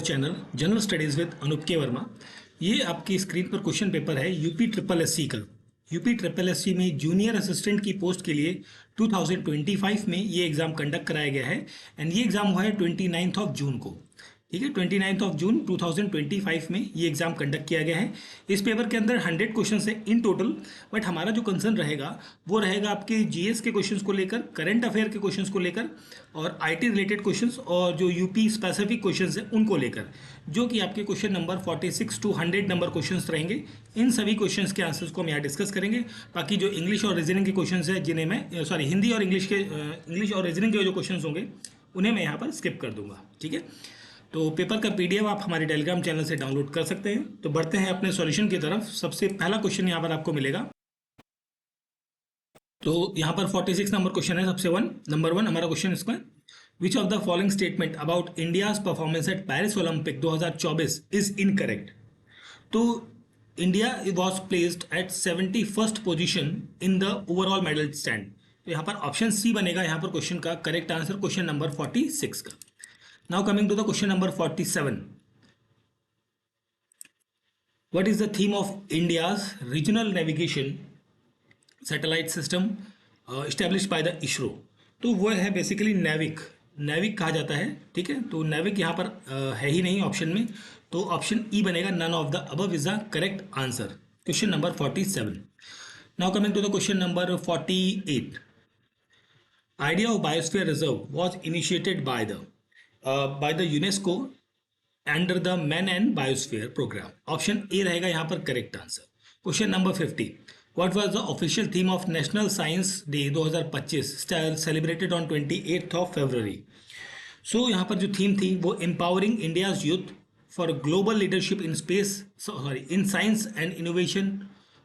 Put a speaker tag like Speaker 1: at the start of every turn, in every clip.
Speaker 1: Channel general studies with Anoop K Verma. ये आपकी screen पर क्वेश्चन पेपर है यूपी ट्रिपल एससी का। यूपी ट्रिपल एससी में जूनियर असिस्टेंट की पोस्ट के लिए 2025 में ये एग्ज़ाम कंडक्ट कराया गया है एंड ये एग्ज़ाम हुआ है 29 ऑफ जून को। ठीक है, 29 ऑफ जून 2025 में ये एग्ज़ाम कंडक्ट किया गया है। इस पेपर के अंदर 100 क्वेश्चन है इन टोटल, बट हमारा जो कंसर्न रहेगा वो रहेगा आपके जीएस के क्वेश्चंस को लेकर, करंट अफेयर के क्वेश्चंस को लेकर और आईटी रिलेटेड क्वेश्चंस और जो यूपी स्पेसिफिक क्वेश्चंस हैं उनको लेकर, जो कि आपके question number 46 to 100 number questions रहेंगे। इन सभी क्वेश्चंस के आंसर्स को हम यहाँ डिस्कस करेंगे। बाकी जो इंग्लिश और रीजनिंग के क्वेश्चंस हैं जिन्हें मैं हिंदी और इंग्लिश और रीजनिंग के जो क्वेश्चंस होंगे उन्हें मैं यहाँ पर स्किप कर दूंगा। ठीक है, तो पेपर का पीडीएफ आप हमारे टेलीग्राम चैनल से डाउनलोड कर सकते हैं। तो बढ़ते हैं अपने सॉल्यूशन की तरफ। सबसे पहला क्वेश्चन यहाँ पर आपको मिलेगा। तो यहाँ पर 46 नंबर क्वेश्चन है। सबसे नंबर वन हमारा क्वेश्चन इसका है, which of the following statement about India's performance at Paris Olympic 2024 is incorrect. तो India was placed at 71st position in the overall medal stand. तो यहाँ पर ऑप्शन सी बनेगा यहाँ पर क्वेश्चन का करेक्ट आंसर, क्वेश्चन नंबर 46 का। Now coming to the question number 47. What is the theme of India's regional navigation satellite system established by the ISRO? तो वो है बेसिकली नेविक कहा जाता है। ठीक है, तो नेविक यहाँ पर है ही नहीं ऑप्शन में, तो ऑप्शन ई बनेगा none of the above is the correct answer, question number 47। Now coming to the question number 48. Idea of Biosphere Reserve was initiated by the UNESCO under the Man and Biosphere program. Option A रहेगा यहाँ पर correct answer. Question number 50. What was the official theme of National Science Day 2025 celebrated on 28th of February? So यहाँ पर जो theme थी वो empowering India's youth for global leadership in in science and innovation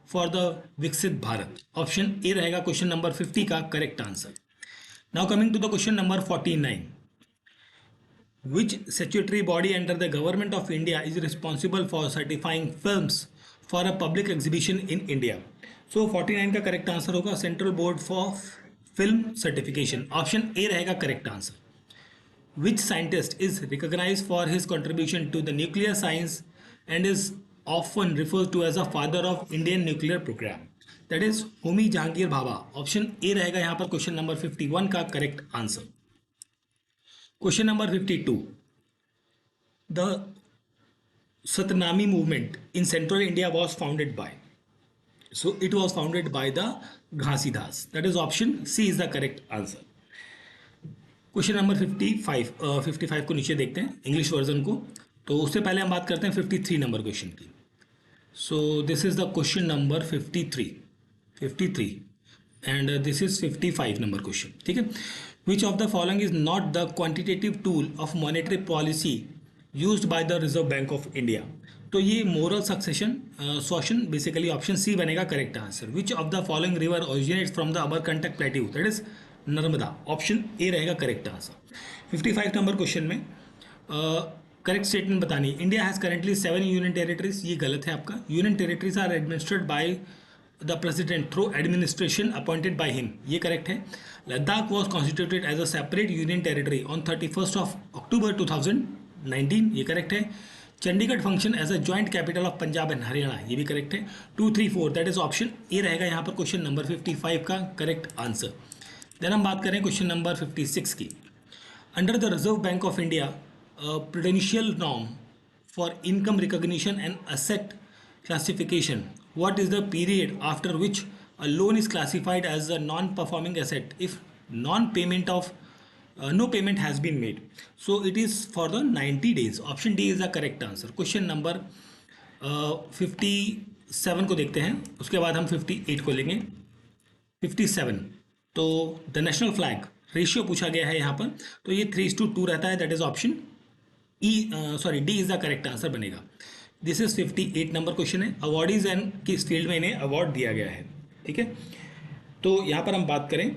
Speaker 1: for the विकसित Bharat. Option A रहेगा question number 50 का correct answer. Now coming to the question number 49. Which statutory body under the government of India is responsible for certifying films for a public exhibition in India? So 49 का correct answer होगा central board for film certification. Option A रहेगा correct answer. Which scientist is recognized for his contribution to the nuclear science and is often referred to as a father of Indian nuclear program? That is Homi Jahangir Bhabha. Option A रहेगा यहाँ पर question number 51 का correct answer. Question number 52. The Satnami movement in central India was founded by. So it was founded by the Ghasidas. That is option C is the correct answer. Question number 55. 55 को नीचे देखते हैं English version को। तो उससे पहले हम बात करते हैं 53 नंबर क्वेश्चन की। So this is the question number 53 and this is 55 number question. ठीक है, which of the following is not the quantitative tool of monetary policy used by the Reserve Bank of India? तो ये moral succession basically option C बनेगा correct answer. Which of the following river originates from the Amarkantak plateau? That is Narmada. Option A रहेगा correct answer. 55 number question में correct statement बतानी है। India has currently 7 union territories. ये गलत है आपका। Union territories are administered by the president through administration appointed by him. ये correct है। Ladakh was constituted as a separate union territory on 31 of October 2019। ये करेक्ट है। Chandigarh function as a joint capital of Punjab and Haryana. ये भी correct है। 2, 3, 4 that is option A रहेगा यहाँ पर क्वेश्चन नंबर 55 का करेक्ट आंसर। देन हम बात करें क्वेश्चन नंबर 56 की। Under the reserve bank of India prudential norm for income recognition and asset classification, what is the period after which a loan is classified as a non-performing asset if no payment has been made? So it is for the 90 days. Option D is the correct answer. Question number 57 को देखते हैं, उसके बाद हम 58 को लेंगे। 57 तो the national flag ratio पूछा गया है यहाँ पर, तो ये 3:2 रहता है। That is option D is the correct answer बनेगा। दिस इज 58 नंबर क्वेश्चन है। अवार्डीज एंड किस फील्ड में इन्हें अवार्ड दिया गया है। ठीक है, तो यहाँ पर हम बात करें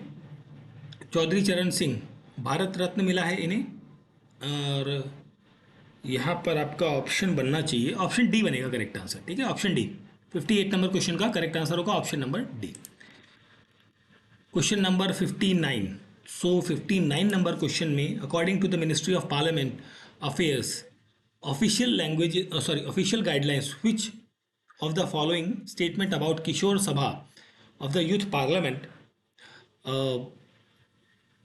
Speaker 1: चौधरी चरण सिंह भारत रत्न मिला है इन्हें, और यहाँ पर आपका ऑप्शन बनना चाहिए, ऑप्शन डी बनेगा करेक्ट आंसर। ठीक है, ऑप्शन डी 58 नंबर क्वेश्चन का करेक्ट आंसर होगा option number D. Question number 59। So 59 number question में according to the ministry of parliament affairs official language, official guidelines, which of the following statement about Kishore Sabha of the Youth Parliament uh,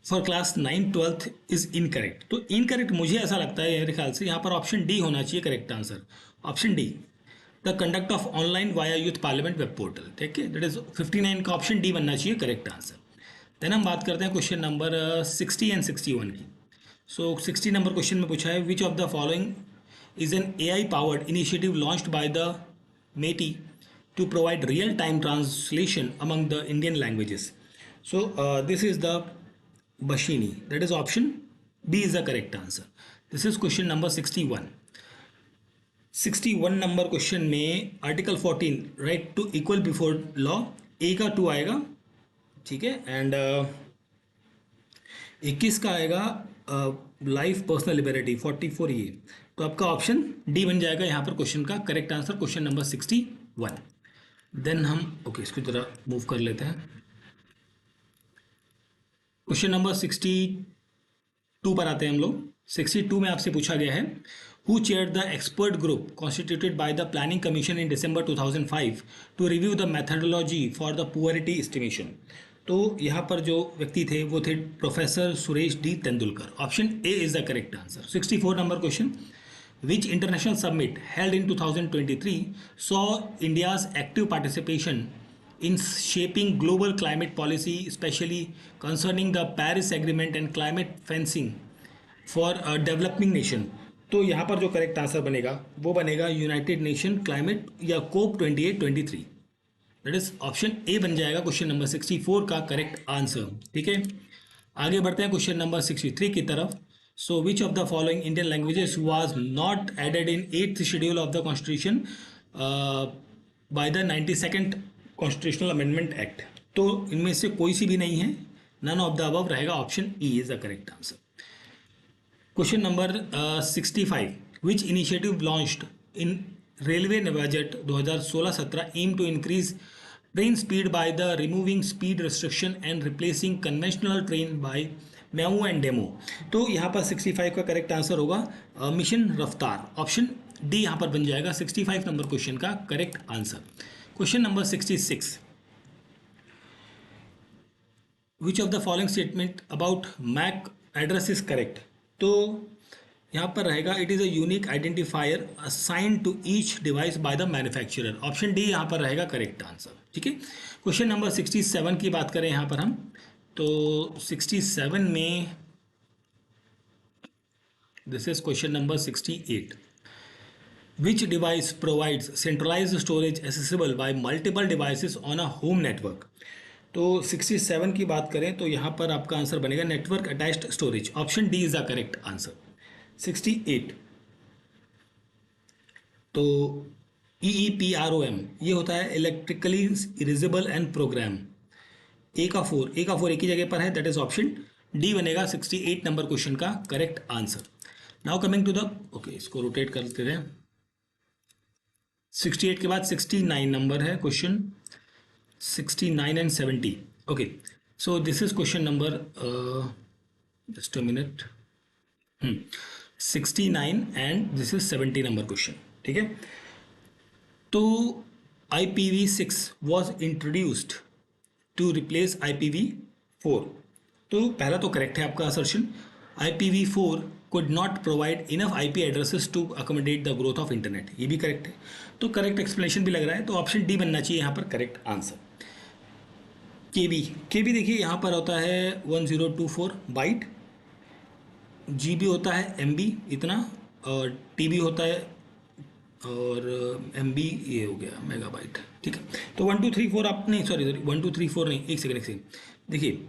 Speaker 1: for class 9 12th is incorrect? तो incorrect मुझे ऐसा लगता है, मेरे ख्याल से यहाँ पर ऑप्शन डी होना चाहिए correct answer. Option D, the conduct of online via youth parliament web portal. ठीक है, दैट इज 59 का ऑप्शन डी बनना चाहिए करेक्ट आंसर। देन हम बात करते हैं क्वेश्चन नंबर 60 एंड 61 की। सो 60 नंबर क्वेश्चन में पूछा है, which of the following is an AI powered initiative launched by the METI to provide real time translation among the Indian languages? So this is the Bashini. That is option B is the correct answer. This is question number 61. 61 number question में article 14 right to equal before law, A का 2 आएगा, ठीक है, and 21 का आएगा life personal liberty 44 ये। तो आपका ऑप्शन डी बन जाएगा यहाँ पर क्वेश्चन का correct answer, question number 61। Then हम ओके इसकी तरह मूव कर लेते हैं। क्वेश्चन नंबर 62 पर आते हैं हम लोग। 62 में आपसे पूछा गया है, who chair the expert group constituted by the planning commission in December 2005 to review the methodology for the poverty estimation? तो यहाँ पर जो व्यक्ति थे वो थे professor Suresh D Tendulkar. Option A is the correct answer. 64 number question, which international summit held in 2023 saw India's active participation in shaping global climate policy, especially concerning the Paris Agreement and climate fencing for a developing nation? तो यहाँ पर जो correct answer बनेगा वो बनेगा United nation climate या कोप 28-23। That is option ए बन जाएगा क्वेश्चन नंबर 64 का करेक्ट आंसर। ठीक है, आगे बढ़ते हैं क्वेश्चन नंबर 63 की तरफ। So which of the following Indian languages was not added in 8th schedule of the Constitution by the 92nd Constitutional Amendment Act? तो इनमें से कोई सी भी नहीं है, none of the above रहेगा, option E is the correct answer. Question number 65, which initiative launched in railway budget 2016-17 aim to increase train speed by the removing speed restriction and replacing conventional train by MEMU and DEMU? तो यहाँ पर 65 का correct answer होगा mission Raftaar. Option D यहाँ पर बन जाएगा 65 number question का correct answer. Question number 66, which of the following statement about MAC address is correct? तो यहाँ पर रहेगा, it is a unique identifier assign to each device by the manufacturer. Option D यहाँ पर रहेगा करेक्ट आंसर। ठीक है, क्वेश्चन नंबर 67 की बात करें यहाँ पर हम, तो 67 में this is question number 68, which device provides centralised storage accessible bye multiple devices on a home network? तो 67 की बात करें तो यहाँ पर आपका आंसर बनेगा network attached storage. Option D is the correct answer. 68, तो EEPROM ये होता है इलेक्ट्रिकली इरेजेबल एंड प्रोग्राम। ए का 4 एक ही जगह पर है, दैट इज ऑप्शन डी बनेगा 68 नंबर क्वेश्चन का correct answer. Now coming to the okay इसको रोटेट करते हैं। 68 के बाद 69 नंबर है question, 69 and 70। Okay, so this is question number just a minute 69 and this is 70 number question. ठीक है, तो IPv6 was introduced to replace IPv4। तो पहला तो करेक्ट है आपका assertion, IPv4 could not provide enough IP addresses to accommodate the growth of internet, ये भी करेक्ट है। तो करेक्ट एक्सप्लेनेशन भी लग रहा है, तो ऑप्शन डी बनना चाहिए यहाँ पर करेक्ट आंसर। केबी देखिए यहाँ पर होता है 1024 बाइट, GB होता है MB इतना, और TB होता है और MB ये हो गया मेगाबाइट। ठीक है, तो 1 2 3 4 आप नहीं, सॉरी 1 2 3 4 नहीं, एक सेकेंड देखिए,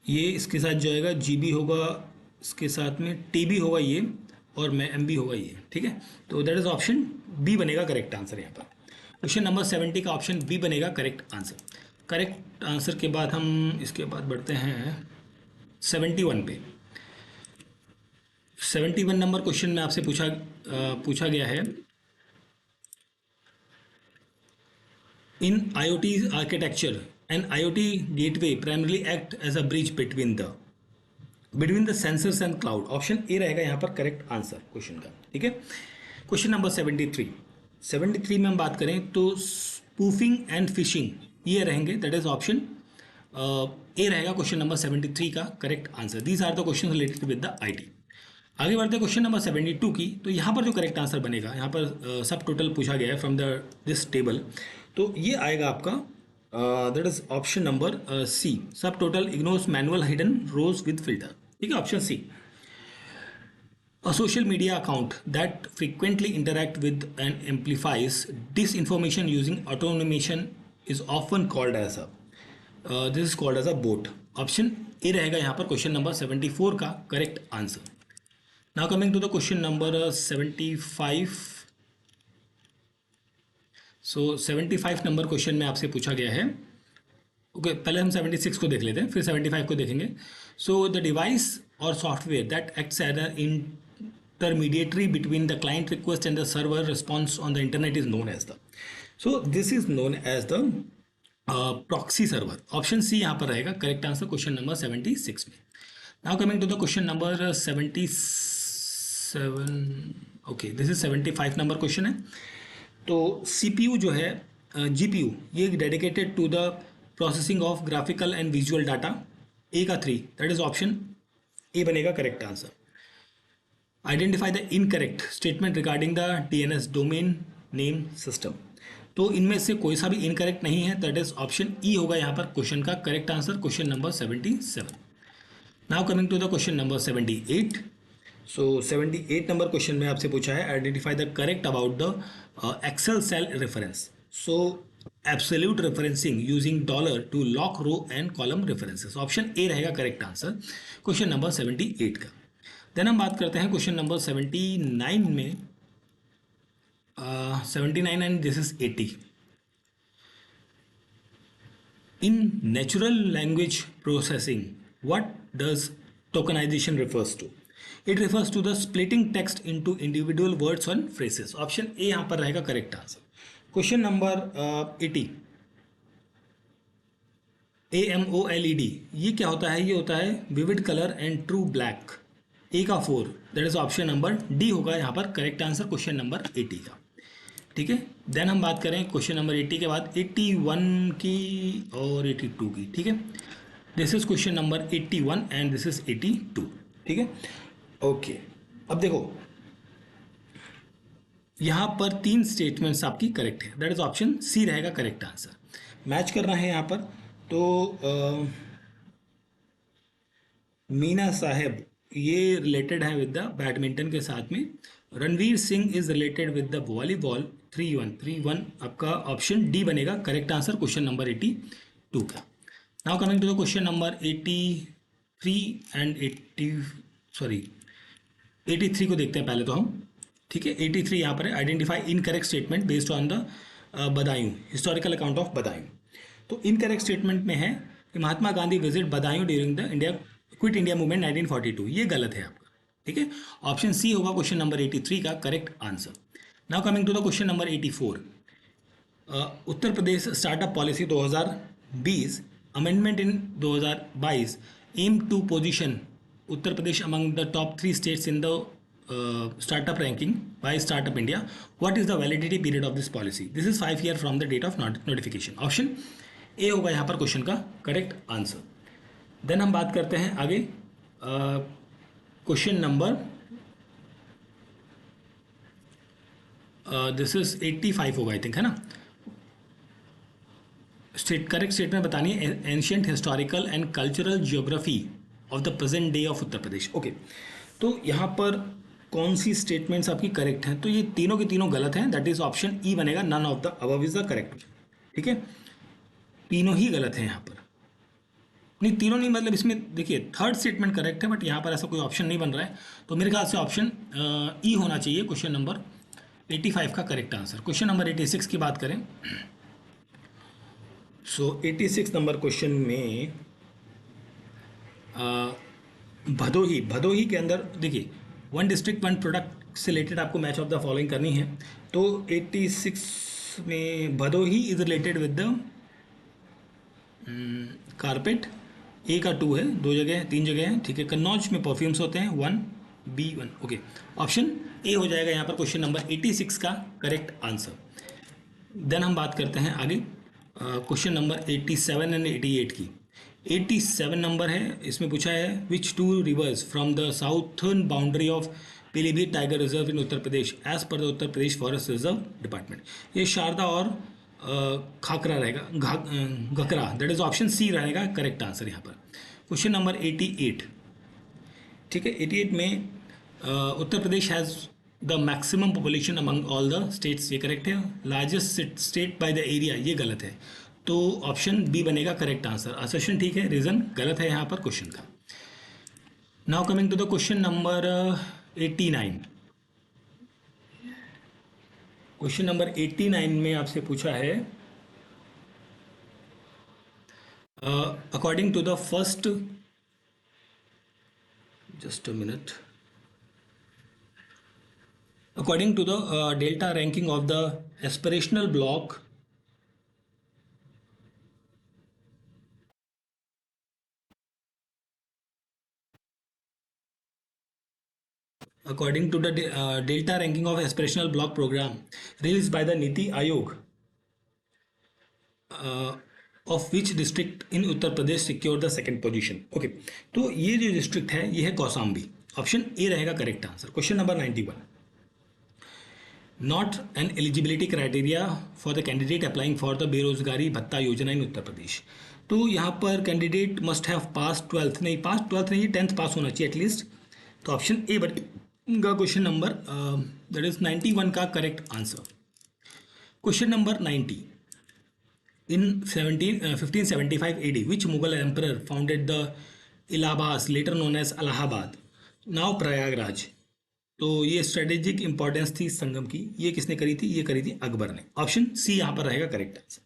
Speaker 1: ये इसके साथ जो आएगा GB होगा, इसके साथ में TB होगा ये, और मैं MB होगा ये। ठीक है, तो दैट इज ऑप्शन बी बनेगा करेक्ट आंसर यहाँ पर। क्वेश्चन नंबर 70 का ऑप्शन बी बनेगा करेक्ट आंसर। करेक्ट आंसर के बाद हम इसके बाद बढ़ते हैं 71 पे। 71 नंबर क्वेश्चन में आपसे पूछा गया है, in IoT architecture, an IoT gateway primarily act as a bridge between the sensors and cloud. Option A रहेगा यहाँ पर करेक्ट आंसर क्वेश्चन का। ठीक है, क्वेश्चन नंबर 73। 73 में हम बात करें तो स्पूफिंग एंड फिशिंग ये रहेंगे, दैट इज ऑप्शन ए रहेगा क्वेश्चन नंबर 73 का correct answer. These are the question related with the IT. आगे बढ़ते हैं क्वेश्चन नंबर 72 की। तो यहाँ पर जो करेक्ट आंसर बनेगा, यहाँ पर सब टोटल पूछा गया है फ्रॉम द दिस टेबल, तो ये आएगा आपका that is option number C, subtotal ignores manual hidden rows with filter. ठीक है, option C. A social media account that frequently interact with and amplifies disinformation using automation is often called as a this is called as a bot. Option A रहेगा यहाँ पर question number 74 का correct answer. Now coming to the question number 75। So 75 number question में आपसे पूछा गया है। Okay, पहले हम 76 को देख लेते हैं, फिर 75 को देखेंगे। सो द डिवाइस और software that acts as an intermediary between the client request and the server response on the internet is known as the, so this is known as the proxy server। Option C यहाँ पर रहेगा correct answer question number 76 में। Now coming to the question number 77। Okay, this is 75 number question है। तो CPU जो है, GPU, ये dedicated to the processing of graphical and visual data. A का 3, दैट इज ऑप्शन ए बनेगा correct answer. Identify the incorrect statement regarding the DNS domain name system. तो इनमें से कोई सा भी इनकरेक्ट नहीं है, दैट इज ऑप्शन ई होगा यहाँ पर क्वेश्चन का correct answer question number 77। Now coming to the question number 78। So 78 number question में आपसे पूछा है identify the correct about the Excel cell reference. So absolute referencing using dollar to lock row and column references. Option A रहेगा correct answer question number 78 का। Then हम बात करते हैं क्वेश्चन नंबर 79 में। 79 and this is 80। In natural language processing what does tokenization refers to? It refers to the splitting text into individual words and phrases. Option A यहाँ पर रहेगा correct answer question number 80। AMOLED ये क्या होता है? ये होता है vivid colour and true black. A का 4, that is option number D होगा यहाँ पर करेक्ट आंसर क्वेश्चन नंबर 80 का। ठीक है, देन हम बात करें क्वेश्चन नंबर 80 के बाद 81 की और 82 की। ठीक है, this is question number 81 and this is 82। ठीक है, ओके। अब देखो यहाँ पर 3 स्टेटमेंट्स आपकी करेक्ट है, दैट इज ऑप्शन सी रहेगा करेक्ट आंसर। मैच करना है यहाँ पर, तो मीना साहेब ये रिलेटेड है विद द बैडमिंटन के साथ में। Ranveer Singh is related with the volleyball. 3-1 आपका ऑप्शन डी बनेगा करेक्ट आंसर क्वेश्चन नंबर 82 का। Now coming to the question number 83 and 83 को देखते हैं पहले तो हम। ठीक है, 83 यहाँ पर है identify incorrect statement based on the Badaun, historical account of Badaun. तो इनकरेक्ट स्टेटमेंट में है कि Mahatma Gandhi visit Badaun during the quit India movement 1942। ये गलत है आपका। ठीक है, ऑप्शन सी होगा क्वेश्चन नंबर 83 का correct answer. Now coming to the question number 84। Uttar Pradesh startup policy 2020 amendment in 2022 aim to position Uttar Pradesh among the top 3 states in the startup ranking by Startup India. What is the validity period of this policy? This is 5 year from the date of notification. Option A होगा यहाँ पर question का correct answer. Then हम बात करते हैं आगे question number this is 85 होगा आई थिंक, है ना। करेक्ट स्टेटमेंट बतानी है ancient historical and cultural geography of the present day of Uttar Pradesh. Okay, तो यहाँ पर कौन सी स्टेटमेंट्स आपकी करेक्ट हैं? तो ये तीनों के तीनों गलत हैं, दैट इज ऑप्शन ई बनेगा none of the above is the correct. ठीक है, तीनों ही गलत हैं यहाँ पर। नहीं, तीनों नहीं, मतलब इसमें देखिए थर्ड स्टेटमेंट करेक्ट है बट यहाँ पर ऐसा कोई ऑप्शन नहीं बन रहा है, तो मेरे ख्याल से ऑप्शन ई होना चाहिए क्वेश्चन नंबर 85 का करेक्ट आंसर। क्वेश्चन नंबर 86 की बात करें, सो 86 नंबर क्वेश्चन में भदोही के अंदर देखिए 1 डिस्ट्रिक्ट 1 प्रोडक्ट से रिलेटेड आपको मैच ऑफ द फॉलोइंग करनी है। तो 86 में Bhadohi is related with the carpet. A का 2 है, 2 जगह 3 जगह है। ठीक है, कन्नौज में परफ्यूम्स होते हैं 1, B1, ओके। ऑप्शन ए हो जाएगा यहाँ पर क्वेश्चन नंबर 86 का करेक्ट आंसर। देन हम बात करते हैं आगे क्वेश्चन नंबर 87 एंड 88 की। 87 नंबर है, इसमें पूछा है which two rivers from the southern boundary of Pilibhit tiger reserve in Uttar Pradesh as per the Uttar Pradesh forest reserve department. ये शारदा और खाकरा रहेगा, Ghaghara, that is option C रहेगा करेक्ट आंसर यहाँ पर। क्वेश्चन नंबर 88, ठीक है। 88 में Uttar Pradesh has the maximum population among all the states, ये करेक्ट है। Largest state by the area, ये गलत है, तो ऑप्शन बी बनेगा करेक्ट आंसर। असर्शन ठीक है, रीजन गलत है यहाँ पर क्वेश्चन का। Now coming to the question number 89। Question number 89 में आपसे पूछा है according to the first, just a minute, according to the delta ranking of the aspirational block, according to the delta ranking of aspirational block program released by the Niti Aayog, of which district in Uttar Pradesh secured the second position, okay। तो ये जो district है ये है Kaushambi, option A रहेगा correct answer. Question number 91, not an eligibility criteria for the candidate applying for the बेरोजगारी भत्ता योजना इन उत्तर प्रदेश। तो यहाँ पर candidate must have pass 12th, नहीं पास 12th नहीं, 10th पास होना चाहिए एटलीस्ट, तो ऑप्शन ए बनेगा क्वेश्चन नंबर दैट इज 91 का correct answer. Question number 90, in 1575 AD which Mughal emperor founded the Ilahabad later known as Allahabad now Prayagraj. तो ये स्ट्रेटेजिक इंपॉर्टेंस थी संगम की, ये किसने करी थी? ये करी थी अकबर ने। ऑप्शन सी यहाँ पर रहेगा करेक्ट आंसर।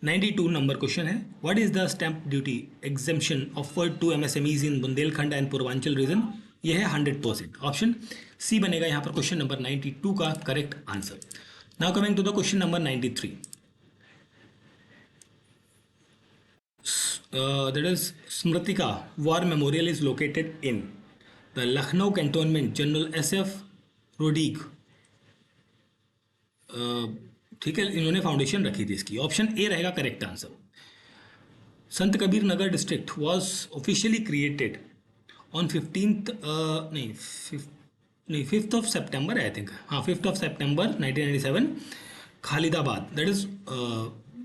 Speaker 1: 92 नंबर क्वेश्चन है, what is the stamp duty exemption offered to MSMEs in Bundelkhand and Purvanchal region? ये है 100%, ऑप्शन सी बनेगा यहाँ पर क्वेश्चन नंबर 92 का correct answer. Now coming to the question number 93, that is Smritika war memorial is located in the Lucknow cantonment general SF Rodrigues, ठीक है, इन्होंने foundation रखी थी इसकी। ऑप्शन ए रहेगा correct answer. Sant Kabir Nagar district was officially created on 15th नहीं 5th of September I think, हाँ 5th of September 1997, Khalilabad, that is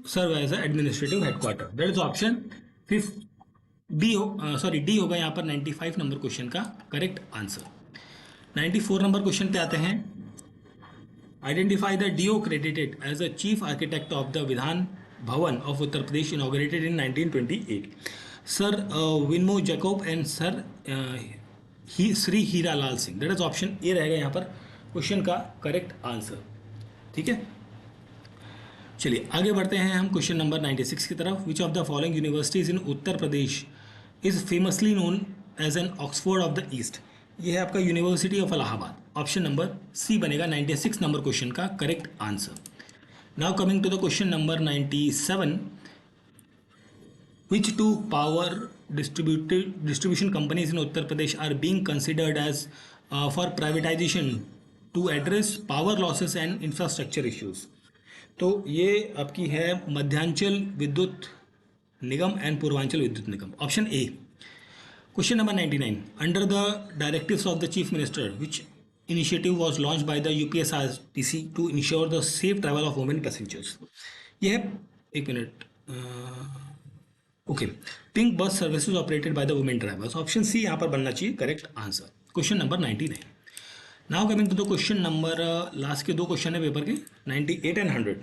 Speaker 1: serve as administrative headquarter, that is option D होगा यहाँ पर 95 नंबर क्वेश्चन का करेक्ट आंसर। 94 नंबर क्वेश्चन पे आते हैं, identify the DO credited as a chief architect of the Vidhan Bhavan of Uttar Pradesh inaugurated in 1928, sir विनमो Jacob and sir Shri Hira Lal Singh, that is option A रहेगा यहाँ पर क्वेश्चन का करेक्ट आंसर, ठीक है। चलिए आगे बढ़ते हैं हम क्वेश्चन नंबर 96 की तरफ। Which of the following universities in Uttar Pradesh is famously known as an Oxford of the east? ये है आपका university of Allahabad, option number C बनेगा 96 नंबर क्वेश्चन का correct answer. Now coming to the question number 97, which two power distribution companies in Uttar Pradesh are being considered as for privatisation to address power losses and infrastructure issues? तो ये आपकी है मध्यांचल विद्युत निगम and Purvanchal Vidyut Nigam, option A. Question number 99, under the directives of the chief minister which initiative was launch by the UPSRTC to ensure the safe travel of women passengers? ये है, एक मिनट, okay, pink bus services operated by the women drivers, option C यहाँ पर बनना चाहिए correct answer. Question number 99। Now coming to the question number, last के दो क्वेश्चन है पेपर के, 98 and 100।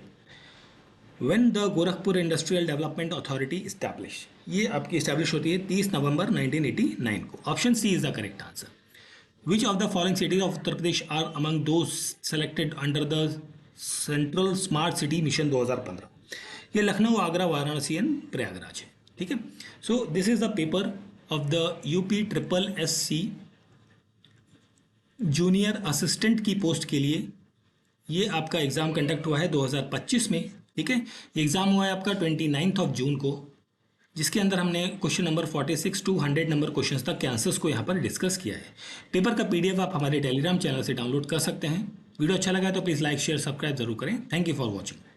Speaker 1: When the Gorakhpur industrial development authority establish, ये आपकी इस्टेब्लिश होती है 30 नवंबर 1989 को, option C is the correct answer. Which of the following cities of Uttar Pradesh are among those selected under the central smart city mission 2015? ये Lucknow, Agra, Varanasi and Prayagraj है, ठीक है। So this is the paper of the UPSSC junior assistant की post के लिए। ये आपका exam conduct हुआ है 2025 में, ठीक है। ये एग्ज़ाम हुआ है आपका 29 जून को, जिसके अंदर हमने question number 46 to 100 number questions तक के आंसर्स को यहाँ पर डिस्कस किया है। पेपर का पीडीएफ आप हमारे टेलीग्राम चैनल से डाउनलोड कर सकते हैं। वीडियो अच्छा लगा तो प्लीज़ लाइक शेयर सब्सक्राइब जरूर करें। Thank you for watching.